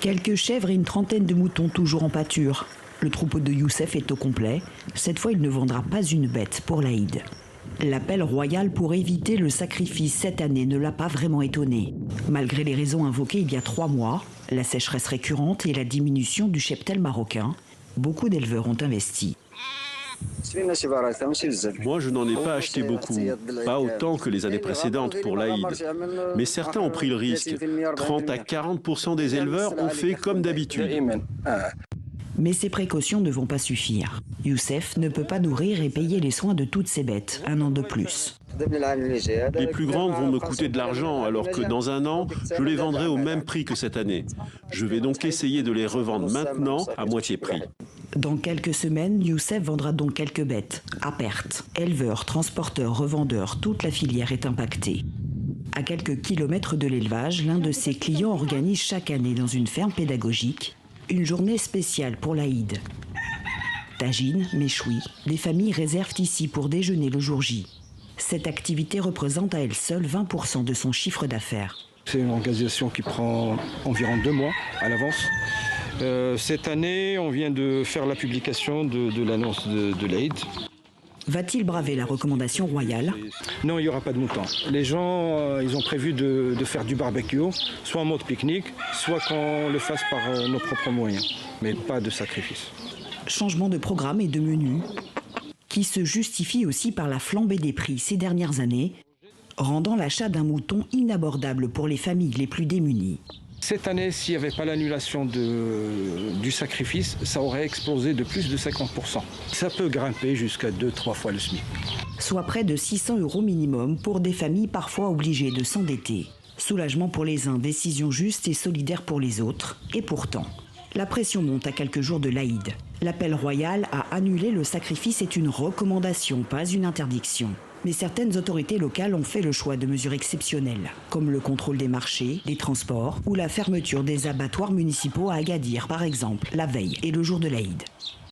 Quelques chèvres et une trentaine de moutons toujours en pâture. Le troupeau de Youssef est au complet. Cette fois, il ne vendra pas une bête pour l'Aïd. L'appel royal pour éviter le sacrifice cette année ne l'a pas vraiment étonné. Malgré les raisons invoquées il y a 3 mois, la sécheresse récurrente et la diminution du cheptel marocain, beaucoup d'éleveurs ont investi. Moi, je n'en ai pas acheté beaucoup, pas autant que les années précédentes pour l'Aïd. Mais certains ont pris le risque. 30 à 40% des éleveurs ont fait comme d'habitude. Mais ces précautions ne vont pas suffire. Youssef ne peut pas nourrir et payer les soins de toutes ses bêtes, 1 an de plus. Les plus grandes vont me coûter de l'argent, alors que dans 1 an, je les vendrai au même prix que cette année. Je vais donc essayer de les revendre maintenant à moitié prix. Dans quelques semaines, Youssef vendra donc quelques bêtes, à perte. Éleveurs, transporteurs, revendeurs, toute la filière est impactée. À quelques kilomètres de l'élevage, l'un de ses clients organise chaque année dans une ferme pédagogique une journée spéciale pour l'Aïd. Tagine, méchoui, les familles réservent ici pour déjeuner le jour J. Cette activité représente à elle seule 20% de son chiffre d'affaires. C'est une organisation qui prend environ 2 mois à l'avance. Cette année, on vient de faire la publication de l'annonce de l'Aïd. Va-t-il braver la recommandation royale? Non, il n'y aura pas de moutons. Les gens, ils ont prévu de faire du barbecue, soit en mode pique-nique, soit qu'on le fasse par nos propres moyens, mais pas de sacrifice. Changement de programme et de menu, qui se justifie aussi par la flambée des prix ces dernières années, rendant l'achat d'un mouton inabordable pour les familles les plus démunies. Cette année, s'il n'y avait pas l'annulation du sacrifice, ça aurait explosé de plus de 50%. Ça peut grimper jusqu'à 2-3 fois le SMIC. Soit près de 600 € minimum pour des familles parfois obligées de s'endetter. Soulagement pour les uns, décision juste et solidaire pour les autres. Et pourtant, la pression monte à quelques jours de l'Aïd. L'appel royal à annuler le sacrifice est une recommandation, pas une interdiction. Mais certaines autorités locales ont fait le choix de mesures exceptionnelles, comme le contrôle des marchés, des transports ou la fermeture des abattoirs municipaux à Agadir, par exemple, la veille et le jour de l'Aïd.